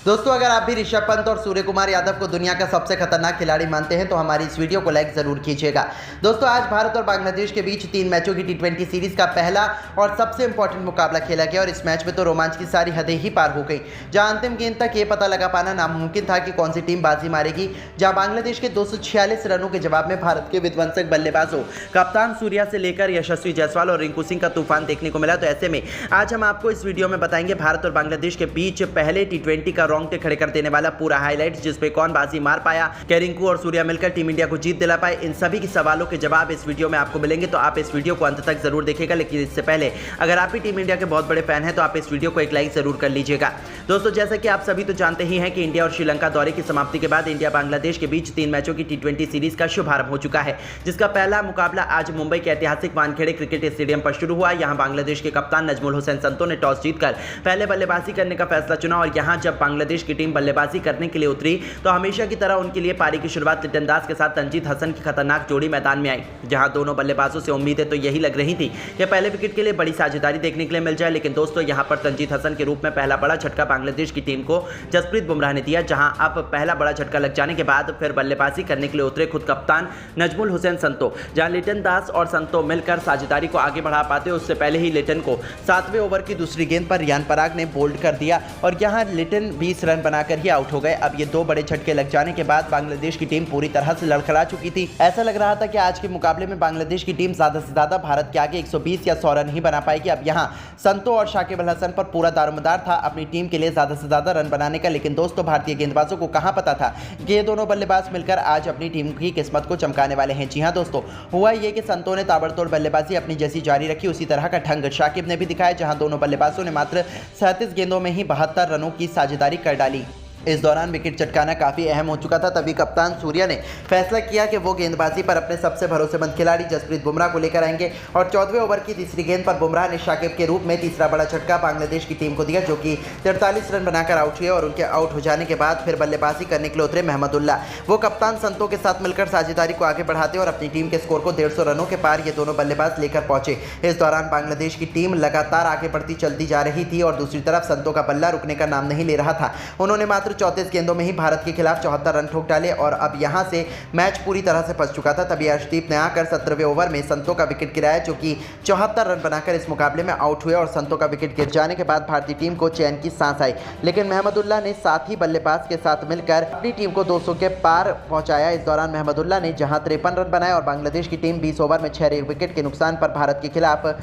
दोस्तों, अगर आप भी ऋषभ पंत और सूर्य कुमार यादव को दुनिया का सबसे खतरनाक खिलाड़ी मानते हैं तो हमारी इस वीडियो को लाइक जरूर कीजिएगा। दोस्तों, आज भारत और बांग्लादेश के बीच 3 मैचों की टी20 सीरीज का पहला और सबसे इंपॉर्टेंट मुकाबला खेला गया और इस मैच में तो रोमांच की सारी हदें ही पार हो गई। जहां अंतिम गेंद तक ये पता लगा पाना नामुमकिन था कि कौन सी टीम बाजी मारेगी। जहां बांग्लादेश के 246 रनों के जवाब में भारत के विध्वंसक बल्लेबाजों कप्तान सूर्या से लेकर यशस्वी जायसवाल और रिंकू सिंह का तूफान देखने को मिला। तो ऐसे में आज हम आपको इस वीडियो में बताएंगे भारत और बांग्लादेश के बीच पहले टी20 का रोंगटे खड़े कर देने वाला पूरा हाईलाइट्स, जिसपे कौन बाजी मार पाया, क्या रिंकू और सूर्या मिलकर टीम इंडिया को जीत दिला पाए, इन सभी के सवालों के जवाब इस वीडियो में आपको मिलेंगे। तो आप इस वीडियो को अंत तक जरूर देखिएगा। लेकिन इससे पहले अगर आप भी टीम इंडिया के बहुत बड़े फैन हैं तो आप इस वीडियो को एक लाइक जरूर कर लीजिएगा। दोस्तों, जैसा कि आप सभी तो जानते ही हैं कि इंडिया और श्रीलंका दौरे की समाप्ति के बाद इंडिया बांग्लादेश के बीच 3 मैचों की टी20 सीरीज का शुभारंभ हो चुका है, जिसका पहला मुकाबला आज मुंबई के ऐतिहासिक वानखेड़े क्रिकेट स्टेडियम पर शुरू हुआ। यहां बांग्लादेश के कप्तान नजमुल हुसैन संतो ने टॉस जीतकर पहले बल्लेबाजी करने का फैसला चुना और यहां जब बांग्लादेश की टीम बल्लेबाजी करने के लिए उतरी तो हमेशा की तरह उनके लिए पारी की शुरुआत लिटन दास के साथ तंजीद हसन की खतरनाक जोड़ी मैदान में आई। जहां दोनों बल्लेबाजों से उम्मीदें तो यही लग रही थी कि पहले विकेट के लिए बड़ी साझेदारी देखने के लिए मिल जाए, लेकिन दोस्तों यहां पर तंजीद हसन के रूप में पहला बड़ा झटका बांग्लादेश की टीम को जसप्रीत बुमराह ने दिया। जहां अब पहला बड़ा झटका लग जाने के बाद फिर बल्लेबाजी करने के लिए उतरे खुद कप्तान नजमुल हुसैन संतो। जहां लिटन दास और संतो मिलकर साझेदारी को आगे बढ़ा पाते उससे पहले ही लिटन को 7वें ओवर की दूसरी गेंद पर रियान पराग ने बोल्ड कर दिया और यहां लिटन 20 रन बनाकर ही आउट हो गए। अब ये 2 बड़े झटके लग जाने के बाद बांग्लादेश की टीम पूरी तरह से लड़खड़ा चुकी थी। ऐसा लग रहा था कि आज के मुकाबले में बांग्लादेश की टीम ज्यादा से ज्यादा भारत के आगे 120 या 100 रन ही बना पाएगी। अब यहां संतो और शाकिब अल हसन पर पूरा दारोमदार था अपनी टीम के लिए ज्यादा से ज्यादा रन बनाने का। लेकिन दोस्तों, भारतीय गेंदबाजों को कहां पता था कि ये दोनों बल्लेबाज मिलकर आज अपनी टीम की किस्मत को चमकाने वाले हैं। जी हां दोस्तों, हुआ ये कि संतो ने ताबड़तोड़ बल्लेबाजी अपनी जैसी जारी रखी उसी तरह का ढंग शाकिब ने भी दिखाया। जहां दोनों बल्लेबाजों ने मात्र 37 गेंदों में ही 72 रनों की साझेदारी कर डाली। इस दौरान विकेट चटकाना काफी अहम हो चुका था। तभी कप्तान सूर्या ने फैसला किया कि वो गेंदबाजी पर अपने सबसे भरोसेमंद खिलाड़ी जसप्रीत बुमराह को लेकर आएंगे और 14वें ओवर की तीसरी गेंद पर बुमराह ने शाकिब के रूप में तीसरा बड़ा झटका बांग्लादेश की टीम को दिया, जो कि 43 रन बनाकर आउट हुए। और उनके आउट हो जाने के बाद फिर बल्लेबाजी करने के लिए उतरे महमदुल्लाह। वो कप्तान संतो के साथ मिलकर साझेदारी को आगे बढ़ाते और अपनी टीम के स्कोर को 150 रनों के पार ये दोनों बल्लेबाज लेकर पहुंचे। इस दौरान बांग्लादेश की टीम लगातार आगे बढ़ती चलती जा रही थी और दूसरी तरफ संतो का बल्ला रुकने का नाम नहीं ले रहा था। उन्होंने मात्र 34 गेंदों में भारत के खिलाफ 74 रन ठोक डाले और अब यहां से मैच पूरी तरह से फंस चुका था। तभी अर्शदीप ने आकर 17वें ओवर में संतो का विकेट गिराया, जो कि 74 रन बनाकर इस मुकाबले में आउट हुए और संतो का विकेट गिर जाने के बाद भारतीय टीम को चैन की सांस आई। लेकिन महमदुल्लाह ने साथ ही बल्लेबाज के साथ मिलकर अपनी टीम को 200 के पार पहुंचाया। इस दौरान महमदुल्लाह ने जहां 53 रन बनाए और बांग्लादेश की टीम 20 ओवर में 6 विकेट के नुकसान पर भारत के खिलाफ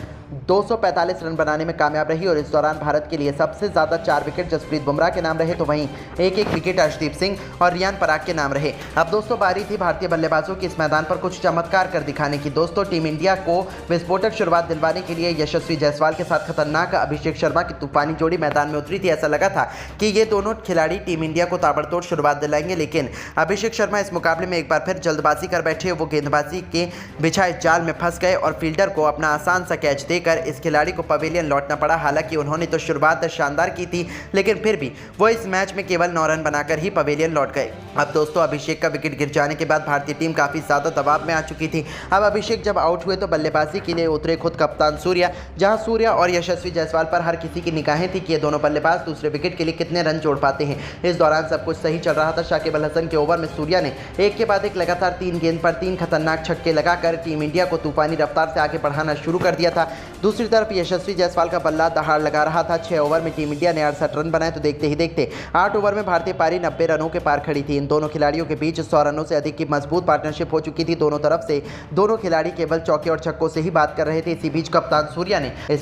245 रन बनाने में कामयाब रही। और इस दौरान भारत के लिए सबसे ज्यादा 4 विकेट जसप्रीत बुमराह के नाम रहे, तो वहीं एक विकेट अर्शदीप सिंह और रियान पराग के नाम रहे। अब दोस्तों, बारी थी भारतीय बल्लेबाजों की इस मैदान पर कुछ चमत्कार कर दिखाने की। दोस्तों, टीम इंडिया को विस्फोटक शुरुआत दिलवाने के लिए यशस्वी जायसवाल के साथ खतरनाक अभिषेक शर्मा की तूफानी जोड़ी मैदान में उतरी थी। ऐसा लगा था कि ये दोनों खिलाड़ी टीम इंडिया को ताबड़तोड़ शुरुआत दिलाएंगे, लेकिन अभिषेक शर्मा इस मुकाबले में एक बार फिर जल्दबाजी कर बैठे। वो गेंदबाजी के बिछाए जाल में फंस गए और फील्डर को अपना आसान सा कैच देकर इस खिलाड़ी को पवेलियन लौटना पड़ा। हालांकि उन्होंने तो शुरुआत शानदार की थी, लेकिन फिर भी वो इस मैच में केवल 9 रन बनाकर ही पवेलियन लौट गए। अब दोस्तों, अभिषेक का विकेट गिर जाने के बाद भारतीय टीम काफी ज्यादा दबाव में आ चुकी थी। अब अभिषेक जब आउट हुए तो बल्लेबाजी के लिए उतरे खुद कप्तान सूर्या। जहां सूर्या और यशस्वी जायसवाल पर हर किसी की निगाहें थी कि ये दोनों बल्लेबाज दूसरे विकेट के लिए कितने रन जोड़ पाते हैं। इस दौरान सब कुछ सही चल रहा था। शाकिब अल हसन के ओवर में सूर्या ने एक के बाद एक लगातार 3 गेंद पर 3 खतरनाक छक्के लगाकर टीम इंडिया को तूफानी रफ्तार से आगे बढ़ाना शुरू कर दिया था। दूसरी तरफ यशस्वी जायसवाल का बल्ला दहाड़ लगा रहा था। 6 ओवर में टीम इंडिया ने 68 रन बनाए, तो देखते ही देखते 8 ओवर में भारतीय पारी 90 रनों के पार खड़ी थी। इन दोनों खिलाड़ियों के बीच 100 रनों से अधिक की मजबूत पार्टनरशिप हो चुकी थी। दोनों तरफ से दोनों खिलाड़ी केवल चौके और छक्कों से ही बात कर रहे थे। इस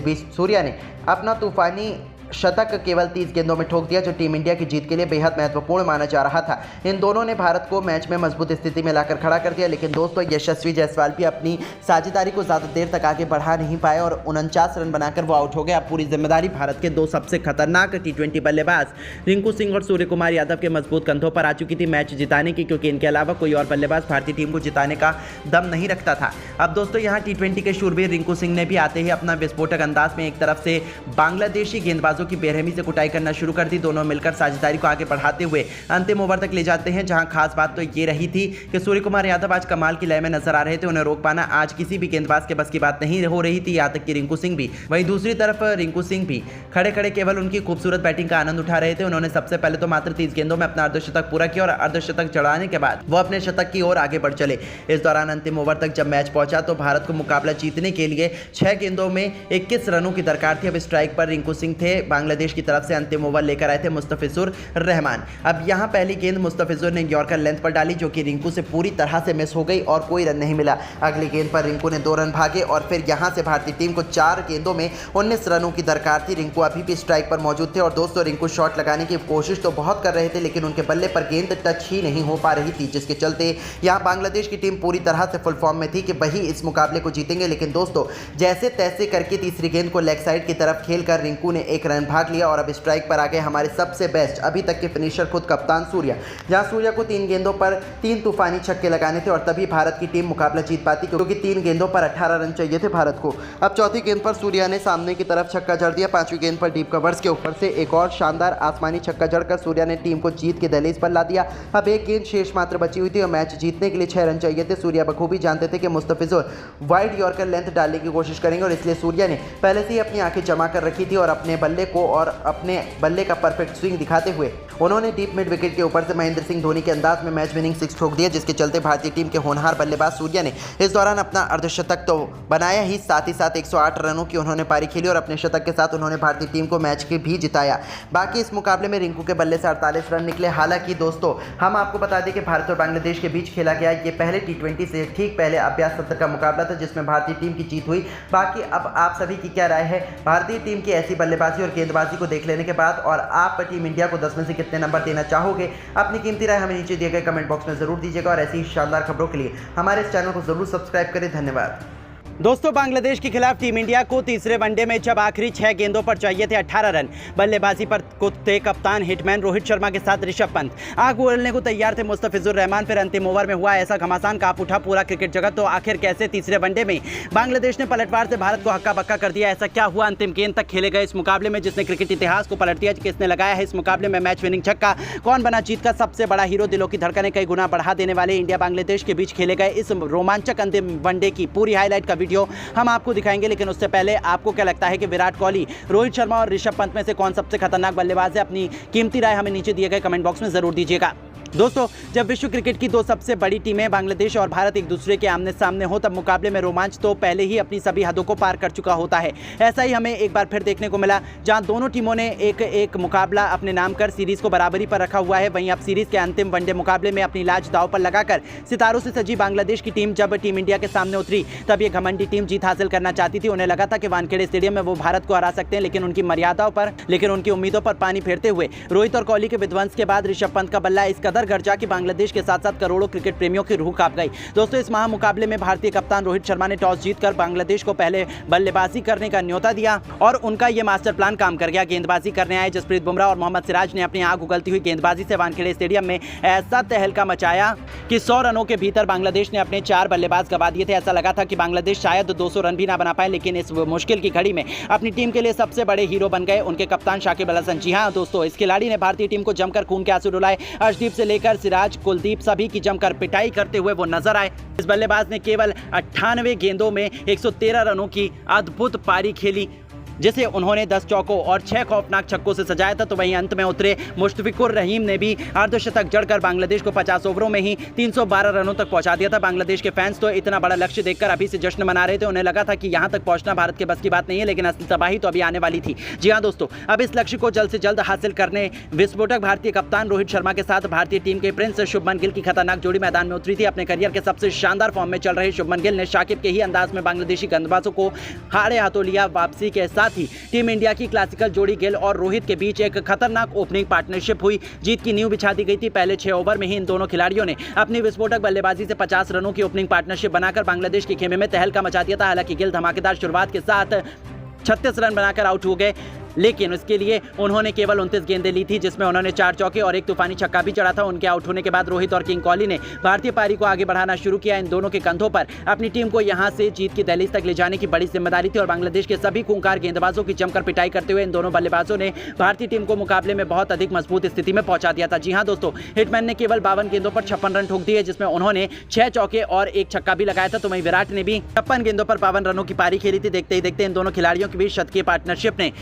बीच सूर्या ने अपना तूफानी शतक केवल 30 गेंदों में ठोक दिया, जो टीम इंडिया की जीत के लिए बेहद महत्वपूर्ण माना जा रहा था। इन दोनों ने भारत को मैच में मजबूत स्थिति में लाकर खड़ा कर दिया। लेकिन दोस्तों, यशस्वी जायसवाल भी अपनी साझेदारी को ज्यादा देर तक आगे बढ़ा नहीं पाए और 49 रन बनाकर वो आउट हो गए। अब पूरी जिम्मेदारी भारत के 2 सबसे खतरनाक टी20 बल्लेबाज रिंकू सिंह और सूर्य कुमार यादव के मजबूत कंधों पर आ चुकी थी मैच जिताने की, क्योंकि इनके अलावा कोई और बल्लेबाज भारतीय टीम को जिताने का दम नहीं रखता था। अब दोस्तों, यहाँ टी20 के शूरवीर रिंकू सिंह ने भी आते ही अपना विस्फोटक अंदाज में एक तरफ से बांग्लादेशी गेंदबाजों गेंदबाजों की बेरहमी से कुटाई करना शुरू कर दी। दोनों मिलकर साझेदारी को आगे बढ़ाते हुए अंतिम ओवर तक ले जाते हैं, जहां खास बात तो ये रही थी कि सूर्य कुमार यादव आज कमाल की लय में नजर आ रहे थे। उन्हें रोक पाना आज किसी भी गेंदबाज के बस की बात नहीं हो रही थी, यहाँ तक कि रिंकू सिंह भी। वहीं दूसरी तरफ रिंकू सिंह भी खड़े खड़े केवल उनकी खूबसूरत बैटिंग का आनंद उठा रहे थे। उन्होंने सबसे पहले तो मात्र 30 गेंदों में अपना अर्धशतक पूरा किया और अर्धशतक चढ़ाने के बाद वो अपने शतक की ओर आगे बढ़ चले। इस दौरान अंतिम ओवर तक जब मैच पहुंचा तो भारत को मुकाबला जीतने के लिए 6 गेंदों में 21 रनों की दरकार थी। अब स्ट्राइक पर रिंकू सिंह थे। बांग्लादेश की तरफ से अंतिम ओवर लेकर आए थे मुस्तफिजुर रहमान। अब यहां पहली गेंद मुस्तफिजुर ने यॉर्कर लेंथ पर डाली, जो कि रिंकू से पूरी तरह से मिस हो गई और कोई रन नहीं मिला। अगली गेंद पर रिंकू ने 2 रन भागे और फिर यहां से भारतीय टीम को 4 गेंदों में 19 रनों की दरकार थी। रिंकू अभी भी स्ट्राइक पर मौजूद थे और दोस्तों रिंकू शॉट लगाने की कोशिश तो बहुत कर रहे थे, लेकिन उनके बल्ले पर गेंद टच ही नहीं हो पा रही थी, जिसके चलते यहां बांग्लादेश की टीम पूरी तरह से फुल फॉर्म में थी कि वही इस मुकाबले को जीतेंगे। लेकिन दोस्तों जैसे तैसे करके तीसरी गेंद को लेग साइड की तरफ खेलकर रिंकू ने 1 रन भाग लिया और अब स्ट्राइक पर आ गए हमारे सबसे बेस्ट अभी तक के फिनिशर खुद कप्तान सूर्या। जहां सूर्या को 3 गेंदों पर 3 तूफानी छक्के लगाने थे और तभी भारत की टीम मुकाबला जीत पाती, क्योंकि 3 गेंदों पर 18 रन चाहिए थे भारत को। अब चौथी गेंद पर सूर्या ने सामने की तरफ छक्का जड़ दिया। 5वीं गेंद पर डीप कवर्स के ऊपर से एक और शानदार आसमानी छक्का जड़कर सूर्या ने टीम को जीत के दहलीज पर ला दिया। अब 1 गेंद शेष मात्र बची हुई थी और मैच जीतने के लिए 6 रन चाहिए थे। सूर्या बखूबी जानते थे कि मुस्तफिजुर वाइड यॉर्कर लेंथ डालने की कोशिश करेंगे और इसलिए सूर्या ने पहले से ही अपनी आंखें जमा कर रखी थी और अपने बल्ले का परफेक्ट स्विंग दिखाते हुए उन्होंने डीप मिड विकेट के ऊपर से महेंद्र सिंह धोनी के अंदाज में मैच विनिंग 6 ठोक दिया, जिसके चलते भारतीय टीम के होनहार बल्लेबाज सूर्या ने इस दौरान अपना अर्धशतक तो बनाया ही, साथ ही साथ 108 रनों की उन्होंने पारी खेली और अपने शतक के साथ उन्होंने भारतीय टीम को मैच के भी जिताया। बाकी इस मुकाबले में रिंकू के बल्ले से 48 रन निकले। हालांकि दोस्तों हम आपको बता दें कि भारत और बांग्लादेश के बीच खेला गया ये पहले T20 से ठीक पहले अभ्यास सत्र का मुकाबला था, जिसमें भारतीय टीम की जीत हुई। बाकी अब आप सभी की क्या राय है भारतीय टीम की ऐसी बल्लेबाजी और गेंदबाजी को देख लेने के बाद, और आप टीम इंडिया को 10 में से कितने नंबर देना चाहोगे? अपनी कीमती राय हमें नीचे दिए गए कमेंट बॉक्स में जरूर दीजिएगा और ऐसी शानदार खबरों के लिए हमारे इस चैनल को जरूर सब्सक्राइब करें। धन्यवाद। दोस्तों बांग्लादेश के खिलाफ टीम इंडिया को तीसरे वनडे में जब आखिरी 6 गेंदों पर चाहिए थे 18 रन, बल्लेबाजी पर थे कप्तान हिटमैन रोहित शर्मा के साथ ऋषभ पंत। आग उगलने को तैयार थे मुस्तफिजुर रहमान। फिर अंतिम ओवर में हुआ ऐसा घमासान, कांप उठा पूरा क्रिकेट जगत। तो आखिर कैसे तीसरे वनडे में बांग्लादेश ने पलटवार से भारत को हक्का बक्का कर दिया? ऐसा क्या हुआ अंतिम गेंद तक खेले गए इस मुकाबले में जिसने क्रिकेट इतिहास को पलट दिया? किसने लगाया है इस मुकाबले में मैच विनिंग छक्का? कौन बना जीत का सबसे बड़ा हीरो? दिलों की धड़कनें कई गुना बढ़ा देने वाले इंडिया बांग्लादेश के बीच खेले गए इस रोमांचक अंतिम वनडे की पूरी हाईलाइट का वीडियो हम आपको दिखाएंगे। लेकिन उससे पहले आपको क्या लगता है कि विराट कोहली, रोहित शर्मा और ऋषभ पंत में से कौन सबसे खतरनाक बल्लेबाज है? अपनी कीमती राय हमें नीचे दिए गए कमेंट बॉक्स में जरूर दीजिएगा। दोस्तों जब विश्व क्रिकेट की 2 सबसे बड़ी टीमें बांग्लादेश और भारत एक दूसरे के आमने सामने हो, तब मुकाबले में रोमांच तो पहले ही अपनी सभी हदों को पार कर चुका होता है। ऐसा ही हमें एक बार फिर देखने को मिला, जहां दोनों टीमों ने एक मुकाबला अपने नाम कर सीरीज को बराबरी पर रखा हुआ है। वहीं अब सीरीज के अंतिम वनडे मुकाबले में अपनी लाज दांव पर लगाकर सितारों से सजी बांग्लादेश की टीम जब टीम इंडिया के सामने उतरी, तब ये घमंडी टीम जीत हासिल करना चाहती थी। उन्हें लगा था कि वानखेड़े स्टेडियम में वो भारत को हरा सकते हैं, लेकिन उनकी उम्मीदों पर पानी फेरते हुए रोहित और कोहली के विध्वंस के बाद ऋषभ पंत का बल्ला इस कदर गरजा कि बांग्लादेश के साथ साथ करोड़ों क्रिकेट प्रेमियों की रूह कांप गई। दोस्तों इस महामुकाबले में भारतीय कप्तान रोहित शर्मा ने टॉस जीतकर बांग्लादेश को पहले बल्लेबाजी करने का न्योता दिया और उनका यह मास्टर प्लान काम कर गया। गेंदबाजी करने आए जसप्रीत बुमराह और मोहम्मद सिराज ने अपनी आग उगलती हुई गेंदबाजी से वानखेड़े स्टेडियम में ऐसा तहलका मचाया कि 100 रनों के भीतर बांग्लादेश ने अपने 4 बल्लेबाज गंवा दिए थे। ऐसा लगा था कि बांग्लादेश शायद 200 रन भी ना बना पाए, लेकिन इस मुश्किल की घड़ी में अपनी टीम के लिए सबसे बड़े हीरो बन गए उनके कप्तान शाकिब अल हसन। जी हां दोस्तों, इस खिलाड़ी ने भारतीय टीम को जमकर खून के आंसू रुलाए। अर्शदीप से लेकर सिराज, कुलदीप सभी की जमकर पिटाई करते हुए वो नजर आए। इस बल्लेबाज ने केवल 98 गेंदों में 113 रनों की अद्भुत पारी खेली, जिसे उन्होंने 10 चौकों और 6 खौफनाक छक्कों से सजाया था। तो वहीं अंत में उतरे मुश्तफिकुर रहीम ने भी अर्धशतक जड़कर बांग्लादेश को 50 ओवरों में ही 312 रनों तक पहुंचा दिया था। बांग्लादेश के फैंस तो इतना बड़ा लक्ष्य देखकर अभी से जश्न मना रहे थे। उन्हें लगा था कि यहां तक पहुंचना भारत के बस की बात नहीं है, लेकिन असली तबाही तो अभी आने वाली थी। जी हां दोस्तों, अब इस लक्ष्य को जल्द से जल्द हासिल करने विस्फोटक भारतीय कप्तान रोहित शर्मा के साथ भारतीय टीम के प्रिंस शुभमन गिल की खतरनाक जोड़ी मैदान में उतरी थी। अपने करियर के सबसे शानदार फॉर्म में चल रहे शुभमन गिल ने शाकिब के ही अंदाज में बांग्लादेशी गेंदबाजों को हारे हाथों लिया। वापसी के साथ ही टीम इंडिया की क्लासिकल जोड़ी गिल और रोहित के बीच एक खतरनाक ओपनिंग पार्टनरशिप हुई। जीत की नींव बिछा दी गई थी। पहले 6 ओवर में ही इन दोनों खिलाड़ियों ने अपनी विस्फोटक बल्लेबाजी से 50 रनों की ओपनिंग पार्टनरशिप बनाकर बांग्लादेश के खेमे में तहलका मचा दिया था। हालांकि गिल धमाकेदार शुरुआत के साथ 36 रन बनाकर आउट हो गए। लेकिन उसके लिए उन्होंने केवल 29 गेंदें ली थी, जिसमें उन्होंने 4 चौके और एक तूफानी छक्का भी चढ़ा था। उनके आउट होने के बाद रोहित और किंग कोहली ने भारतीय पारी को आगे बढ़ाना शुरू किया। इन दोनों के कंधों पर अपनी टीम को यहां से जीत की दहलीज तक ले जाने की बड़ी जिम्मेदारी थी और बांग्लादेश के सभी खूंखार गेंदबाजों की जमकर पिटाई करते हुए इन दोनों बल्लेबाजों ने भारतीय टीम को मुकाबले में बहुत अधिक मजबूत स्थिति में पहुंचा दिया था। जी हां दोस्तों, हिटमैन ने केवल 52 गेंदों पर 56 रन ठोक दिए, जिसमें उन्होंने 6 चौके और एक छक्का भी लगाया था। तो वहीं विराट ने भी 56 गेंदों पर 52 रनों की पारी खेली थी। देखते ही देखते इन दोनों खिलाड़ियों के बीच शतकीय पार्टनरशिप ने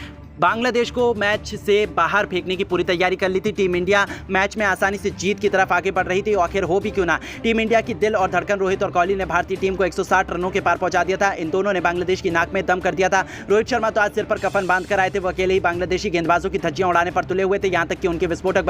बांग्लादेश को मैच से बाहर फेंकने की पूरी तैयारी कर ली थी। टीम इंडिया मैच में आसानी से जीत की तरफ आगे बढ़ रही थी। आखिर हो भी क्यों ना, टीम इंडिया की दिल और धड़कन रोहित और कोहली ने भारतीय टीम को 160 रनों के पार पहुंचा दिया था। इन दोनों ने बांग्लादेश की नाक में दम कर दिया था। रोहित शर्मा तो आज सिर पर कफन बांध कर आए थे। वो अकेले ही बांग्लादेशी गेंदबाजों की धज्जियां उड़ाने पर तुले हुए थे, यहां तक कि उनके विस्फोटक